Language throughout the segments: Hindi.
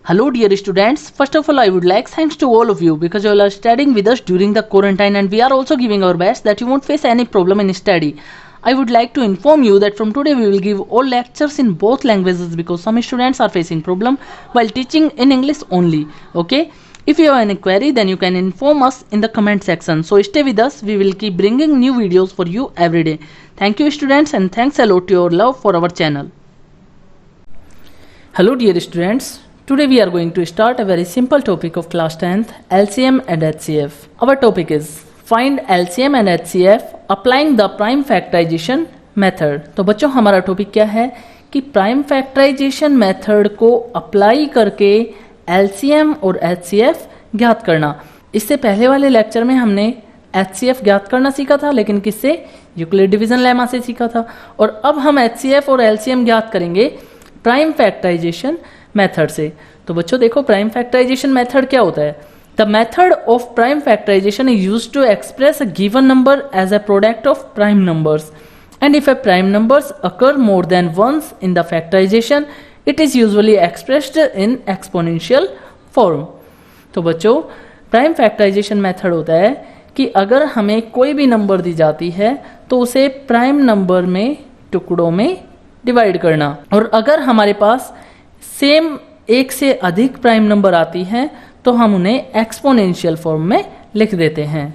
Hello dear students, first of all I would like thanks to all of you because you all are studying with us during the quarantine and we are also giving our best that you won't face any problem in study. I would like to inform you that from today we will give all lectures in both languages because some students are facing problem while teaching in English only. Okay, if you have any query then you can inform us in the comment section. So stay with us, we will keep bringing new videos for you every day. Thank you students and thanks a lot to your love for our channel. Hello dear students. Today we are going to start a very simple topic of class 10th, LCM and HCF. Our topic is find LCM and HCF applying the prime factorization method. तो बच्चों हमारा टॉपिक क्या है कि प्राइम फैक्टराइजेशन मेथड को अप्लाई करके LCM और HCF ज्ञात करना। इससे पहले वाले लेक्चर में हमने HCF ज्ञात करना सीखा था, लेकिन किससे? यूक्लिड डिवीजन लेमा से सीखा था। और अब हम HCF और LCM ज्ञात करेंगे प्राइम फैक्टराइजेशन मेथड से। तो बच्चों देखो प्राइम फैक्टराइजेशन मेथड क्या होता है। The method of prime factorization is used to express a given number as a product of prime numbers and if a prime numbers occur more than once in the factorization it is usually expressed in exponential form. तो बच्चों प्राइम फैक्टराइजेशन मेथड होता है कि अगर हमें कोई भी नंबर दी जाती है तो उसे प्राइम नंबर में टुकड़ों में डिवाइड करना, और अगर हमारे पास सेम एक से अधिक प्राइम नंबर आती हैं तो हम उन्हें एक्सपोनेंशियल फॉर्म में लिख देते हैं।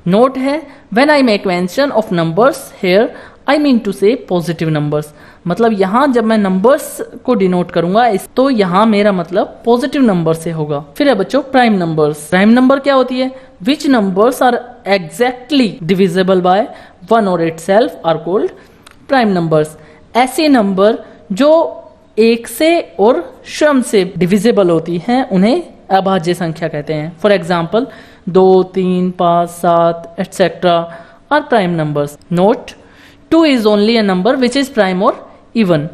नोट है when I make mention of numbers here I mean to say positive numbers. मतलब यहां जब मैं नंबर्स को डिनोट करूंगा तो यहां मेरा मतलब पॉजिटिव नंबर से होगा। फिर है बच्चों प्राइम नंबर्स। प्राइम नंबर क्या होती है? Which numbers are exactly divisible by one or itself are called prime numbers. ऐसे नंबर जो एक से और श्रम से डिविजिबल होती हैं उन्हें अभाज्य संख्या कहते हैं। For example 2, 3, 5, 7 etcetera are prime numbers. Note 2 is only a number which is prime और इवन।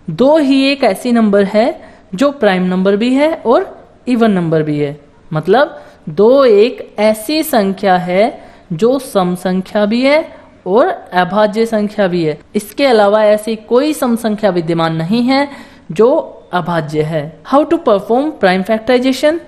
2 ही एक ऐसी नंबर है जो प्राइम नंबर भी है और इवन नंबर भी है। मतलब 2 एक ऐसी संख्या है जो सम संख्या भी है और अभाज्य संख्या भी है। इसके अलावा ऐसी कोई सम संख्या विद्यमान नहीं है जो अभाज्य है। How to perform prime factorization,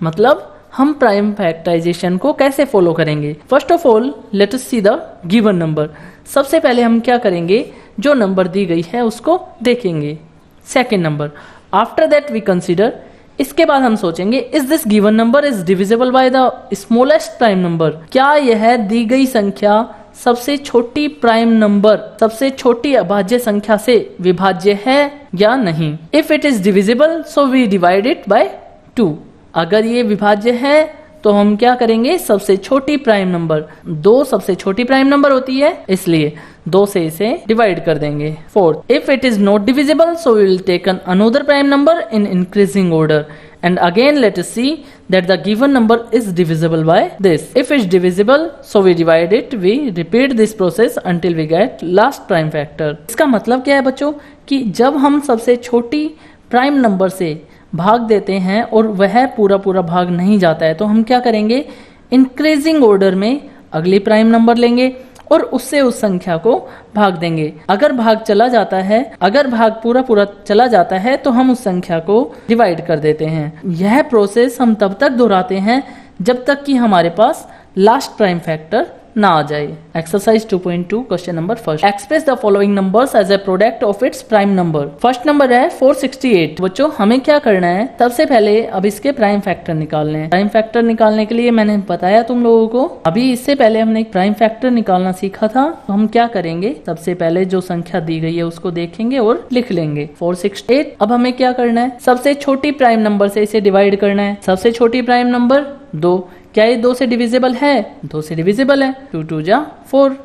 मतलब हम प्राइम फैक्टराइजेशन को कैसे फॉलो करेंगे। First of all let us see the given number. सबसे पहले हम क्या करेंगे, जो नंबर दी गई है उसको देखेंगे। Second number after that we consider, इसके बाद हम सोचेंगे is this given number is divisible by the smallest prime number. क्या यह दी गई संख्या सबसे छोटी प्राइम नंबर, सबसे छोटी अभाज्य संख्या से विभाज्य है या नहीं। If it is divisible so we divide it by 2। अगर ये विभाज्य है तो हम क्या करेंगे, सबसे छोटी प्राइम नंबर 2 सबसे छोटी प्राइम नंबर होती है इसलिए 2 से इसे डिवाइड कर देंगे। Fourth, if it is not divisible so we will take an another prime number in increasing order and again let us see that the given number is divisible by this. If it's divisible so we divide it, we repeat this process until we get last prime factor. इसका मतलब क्या है बच्चों कि जब हम सबसे छोटी प्राइम नंबर से भाग देते हैं और वह पूरा भाग नहीं जाता है तो हम क्या करेंगे, इंक्रीजिंग ऑर्डर में अगली प्राइम नंबर लेंगे और उससे उस संख्या को भाग देंगे। अगर भाग चला जाता है, अगर भाग पूरा चला जाता है तो हम उस संख्या को डिवाइड कर देते हैं। यह प्रोसेस हम तब तक दोहराते हैं जब तक कि हमारे पास लास्ट प्राइम फैक्टर ना आ जाए। Exercise 2.2 question number first, express the following numbers as a product of its prime number. First number है 468। बच्चों हमें क्या करना है, सबसे पहले अब इसके प्राइम फैक्टर निकालने हैं। प्राइम फैक्टर निकालने के लिए मैंने बताया तुम लोगों को, अभी इससे पहले हमने एक प्राइम फैक्टर निकालना सीखा था। तो हम क्या करेंगे, सबसे पहले जो संख्या दी गई है उसको देखेंगे और लिख लेंगे 468। अब हमें क्या करना है, सबसे छोटी प्राइम नंबर से इसे डिवाइड करना है। सबसे छोटी प्राइम नंबर 2, क्या ये 2 से डिविजिबल है? 2 से डिविजिबल है। 2 2 जा 4,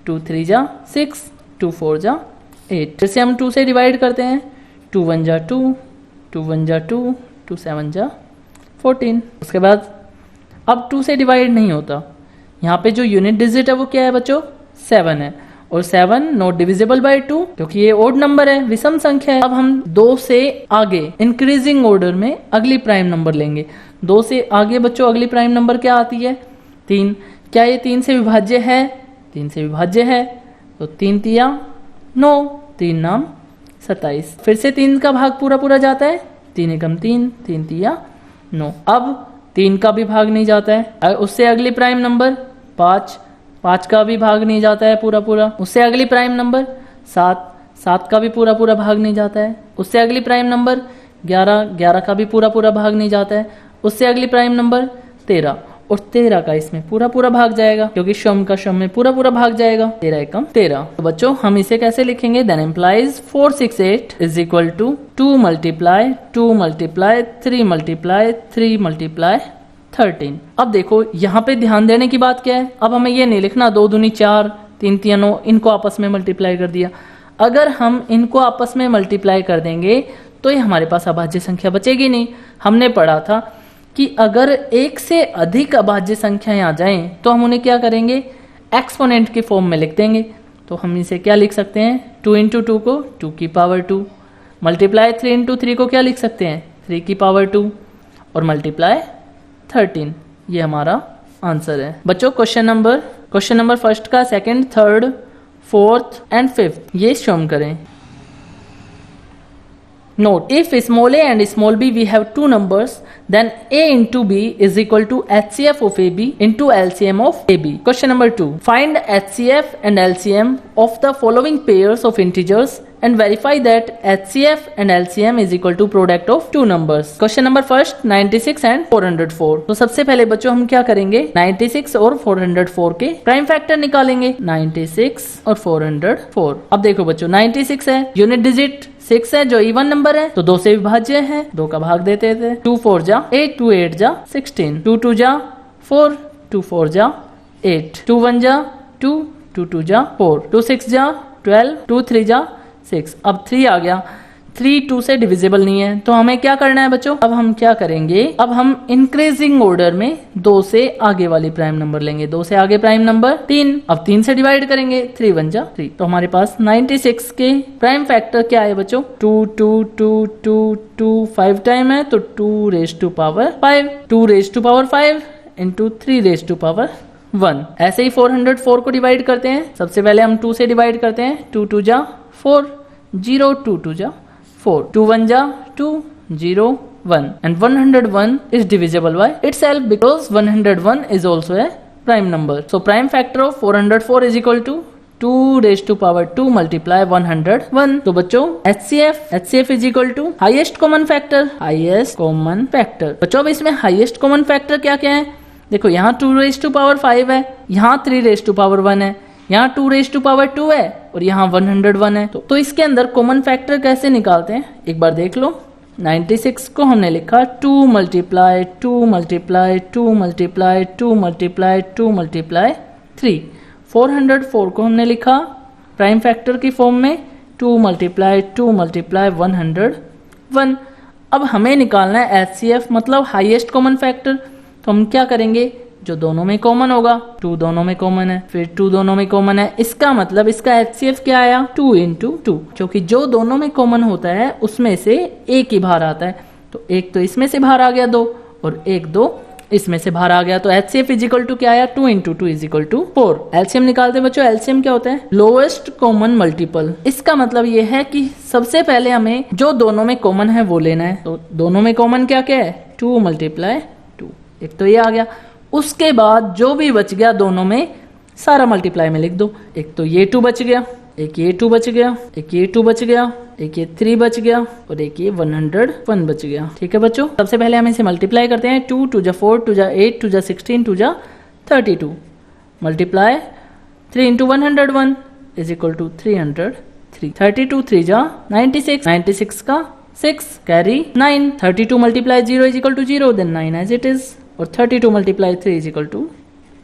2 3 जा 6, 2 4 जा 8। फिर से हम 2 से डिवाइड करते हैं। 2 1 जा 2, 2 1 जा 2, 2 7 जा 14। उसके बाद अब 2 से डिवाइड नहीं होता, यहाँ पे जो यूनिट डिजिट है वो क्या है बच्चों, 7 है। और 7 नॉट डिविजिबल बाय 2 क्योंकि ये ओड नंबर है, विषम संख्या है। अब हम 2 से आगे इंक्रीजिंग ऑर्डर में अगली प्राइम नंबर लेंगे। 2 से आगे बच्चों अगली प्राइम नंबर क्या आती है, 3। क्या ये 3 से विभाज्य है? 3 से विभाज्य है। तो 3 3 9, 3 9 27। फिर से 3 का भाग पूरा जाता है 3 एकम 3, 3 तिया 9। अब 3 का भी भाग नहीं जाता है। उससे अगली प्राइम नंबर 5, 5 का भी भाग नहीं जाता है पूरा पूरा। उससे अगली प्राइम नंबर 7, 7 का भी पूरा पूरा भाग नहीं जाता है। उससे अगली प्राइम नंबर 11, 11 का भी पूरा पूरा भाग नहीं जाता है। उससे अगली प्राइम नंबर 13, और 13 का इसमें पूरा पूरा भाग जाएगा, क्योंकि शम का शम में पूरा पूरा भाग जाएगा। 13 एकम 13। तो बच्चों हम इसे कैसे लिखेंगे? Then implies 468 is equal to 2 multiply 2 multiply 3 multiply 3 multiply 13। अब देखो यहाँ पे ध्यान देने की बात क्या है, अब हमें ये नहीं लिखना 2 दूनी 4, 3 तिया 9, इनको आपस में मल्टीप्लाई कर दिया। अगर हम इनको आपस में मल्टीप्लाई कर देंगे तो ये हमारे पास अभाज्य संख्या बचेगी नहीं। हमने पढ़ा था कि अगर एक से अधिक अभाज्य संख्याएं आ जाएं तो हम उन्हें क्या करेंगे? एक्सपोनेंट के फॉर्म में लिख देंगे। तो हम इसे क्या लिख सकते हैं? 2 इंटू 2 को 2 की पावर 2, मल्टीप्लाई 3 इंटू 3 को क्या लिख सकते हैं? 3 की पावर 2, और मल्टीप्लाई 13। ये हमारा आंसर है। बच्चों क्वेश्चन नंबर फर्स्ट का second, third, fourth and fifth ये शो करें। Note, if small a and small b we have two numbers, then a into b is equal to HCF of AB into LCM of AB. Question number 2. Find HCF and LCM of the following pairs of integers and verify that HCF and LCM is equal to product of two numbers. Question number first, 96 and 404. तो सबसे पहले बच्चों हम क्या करेंगे? 96 और 404 के प्राइम फैक्टर निकालेंगे। 96 और 404। अब देखो बच्चों 96 है, यूनिट डिजिट 6 है जो इवन नंबर है, तो 2 से विभाज्य है, 2 का भाग देते थे। 2 4 जा 8, 2 8 जा 16, 2 2 जा 4, 2 4 जा 8, 2 1 जा 2, 2 2 जा 4, 2 6 जा 12, 2 3 जा 6। अब 3 आ गया, 3 2 से डिविजिबल नहीं है, तो हमें क्या करना है बच्चों? अब हम क्या करेंगे? अब हम इंक्रीजिंग ऑर्डर में 2 से आगे वाली प्राइम नंबर लेंगे। 2 से आगे प्राइम नंबर 3, अब 3 से डिवाइड करेंगे, 3 1 जा 3। तो हमारे पास 96 के प्राइम फैक्टर क्या है बच्चों? 2 2 2 2 2 5 टाइम है, तो 2 raise to power 5, 2 raise to power 5 into 3 raise to power 1। ऐसे ही 404 को डिवाइड करते हैं। सबसे पहले हम 2 से डिवाइड करते हैं। 2 2 जा 4, 0 2 2 जा 4, 2 1 जा 2, 0 1, and 101 is divisible by itself because 101 is also a prime number. So prime factor of 404 is equal to 2 raised to power 2 multiply 101. तो बच्चों HCF is equal to highest common factor. बच्चों अब इसमें highest common factor क्या क्या है? देखो यहाँ 2 raised to power 5 है, यहाँ 3 raised to power 1 है, यहाँ 2 raised to power 2 है, और यहाँ 101 है। तो इसके अंदर कॉमन फैक्टर कैसे निकालते हैं एक बार देख लो। 96 को हमने लिखा 2 multiply 2 multiply 2 multiply 2 multiply 2 multiply 3। 404 को हमने लिखा प्राइम फैक्टर की फॉर्म में 2 मल्टीप्लाई 2 मल्टीप्लाई 101। अब हमें निकालना है HCF मतलब हाईएस्ट कॉमन फैक्टर। तो हम क्या करेंगे? जो दोनों में कॉमन होगा, 2 दोनों में कॉमन है, फिर 2 दोनों में कॉमन है, इसका मतलब इसका HCF क्या आया? 2 इंटू 2, क्योंकि जो दोनों में कॉमन होता है उसमें से एक ही बाहर आता है। तो एक तो इसमें से बाहर आ गया 2, और एक 2 इसमें से बाहर आ गया, तो HCF इज इक्वल टू क्या आया? 2 into 2 is equal to 4। LCM निकालते हैं बच्चों। एलसीएम क्या होता है? Lowest common multiple. इसका मतलब ये है कि सबसे पहले हमें जो दोनों में कॉमन है वो लेना है। तो दोनों में कॉमन क्या क्या है? 2 मल्टीप्लाई 2, एक तो ये आ गया। उसके बाद जो भी बच गया दोनों में सारा मल्टीप्लाई में लिख दो। एक तो ये 2 बच गया, एक ये 2 बच गया, एक ये 2 बच गया, एक ये 3 बच गया, और एक ये 101 बच गया। ठीक है बच्चों, सबसे पहले हम इसे मल्टीप्लाई करते हैं। 2 2 जा 4, 2 जा 8, 2 जा 16, 2 जा 32, multiply 3 into 101 is equal to 303। 32 3 जा 96, 96 का 6 carry 9, 32 multiply 0 is equal to 0, then 9 as it is, और 32 मल्टीप्लाई 3 इज इक्वल टू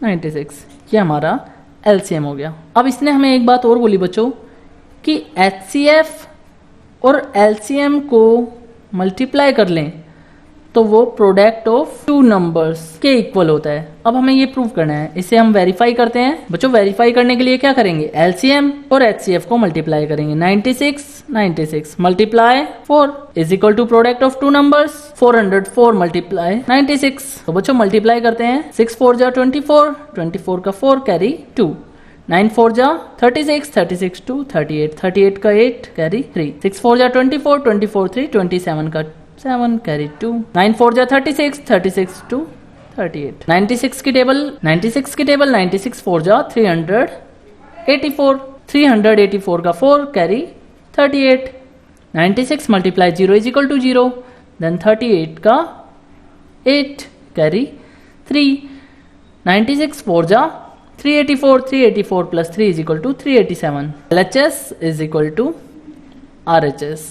96। ये हमारा एलसीएम हो गया। अब इसने हमें एक बात और बोली बच्चों कि HCF और LCM को मल्टीप्लाई कर लें तो वो प्रोडक्ट ऑफ 2 नंबर्स के इक्वल होता है। अब हमें ये प्रूव करना है, इसे हम वेरीफाई करते हैं। बच्चों वेरीफाई करने के लिए क्या करेंगे? LCM और HCF को मल्टीप्लाई करेंगे। 96 multiply 4 is equal to product of 2 numbers. 404 multiply 96। तो बच्चों मल्टीप्लाई करते हैं। 6 4 जा 24, 24 का 4 कैरी 2, 9 4 जा 36, 36 2 38, 38 का 8 कैरी 3, 6 4 जा 24, 24 3 27 का 7 कैरी 2, 9 4 जा 36, 36 2 38, 96 की टेबल 96 4 जा 384, 384 का 4 carry 38, 96 multiply 0 is equal to 0, then 38 का 8 कैरी 3, 96 4 जा 384, 384 plus 3 is equal to 387, LHS is equal to RHS।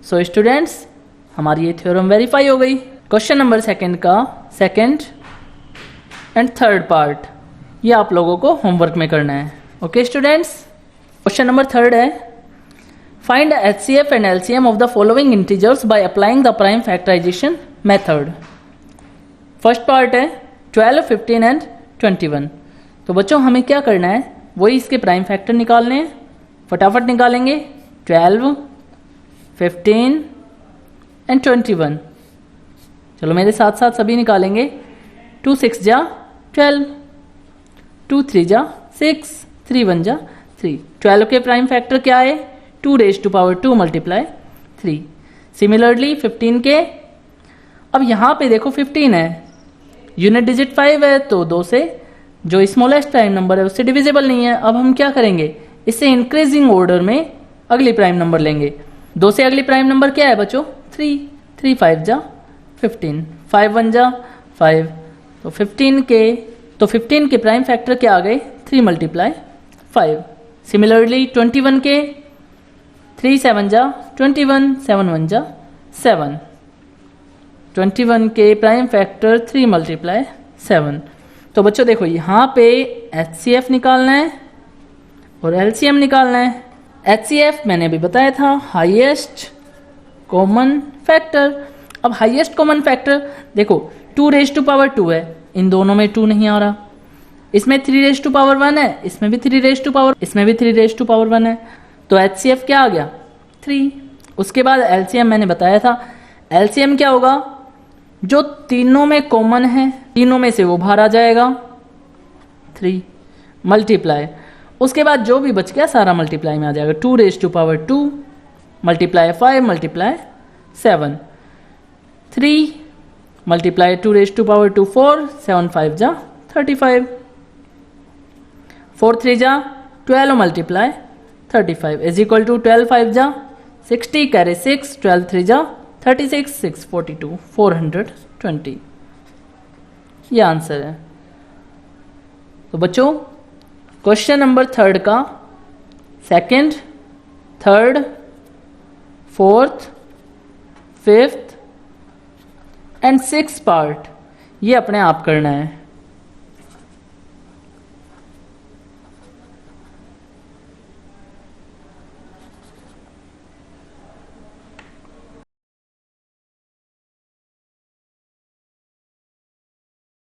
So students, हमारी ये थ्योरम वेरीफाई हो गई। क्वेश्चन नंबर सेकंड का सेकंड एंड थर्ड पार्ट ये आप लोगों को होमवर्क में करना है। Okay students, question number third है find HCF and LCM of the following integers by applying the prime factorisation method. First part है 12, 15 एंड 21। तो बच्चों हमें क्या करना है, वही इसके प्राइम फैक्टर निकालने हैं। फटाफट निकालेंगे 12, 15 एंड 21। चलो मेरे साथ साथ सभी निकालेंगे। 2 6 जा 12, 2 3 जा 6, 3 1 जा 3। 12 के प्राइम फैक्टर क्या है, 2 raise to power 2 multiply 3। Similarly 15 के, अब यहां पे देखो 15 है, यूनिट डिजिट 5 है, तो 2 से जो स्मॉलेस्ट प्राइम नंबर है उससे डिविजिबल नहीं है। अब हम क्या करेंगे, इससे इंक्रीजिंग ऑर्डर में अगली प्राइम नंबर लेंगे। 2 से अगली प्राइम नंबर क्या है बच्चों, 3, 3 5 जा 15, 5 1 जा 5, तो 15 के प्राइम फैक्टर क्या आ गए, 3 मल्टीप्लाई 5। सिमिलरली 21 के 3 7 जा 21, 7 1 जा 7। 21 के प्राइम फैक्टर 3 मल्टीप्लाई 7। तो बच्चों देखो यहाँ पे HCF निकालना है और LCM निकालना है। HCF मैंने अभी बताया था, हाईएस्ट कॉमन फैक्टर। अब हाईएस्ट कॉमन फैक्टर देखो 2 रेज टू पावर 2 है, इन दोनों में 2 नहीं आ रहा। इसमें 3 रेज टू पावर 1 है, इसमें भी 3 रेज टू पावर, इसमें भी 3 रेज टू पावर 1 है। तो HCF क्या आ गया, 3। उसके बाद LCM मैंने बताया था, LCM क्या होगा, जो तीनों में कॉमन है, तीनों में से वो बाहर आ जाएगा 3 मल्टीप्लाई, उसके बाद जो भी बच गया सारा मल्टीप्लाई में आ जाएगा। 2 raise to power 2 multiply 5 multiply 7, 3 multiply 2 raise to power 2 4, 7 5 जा 35, 4 3 जा 12 मल्टीप्लाई 35 इज इक्वल टू 12 5 जा 60 कैरी 6, 12 3 जा 36, 6 42, 420। ये आंसर है। तो बच्चों क्वेश्चन नंबर थर्ड का second, third, fourth, fifth and sixth part ये अपने आप करना है।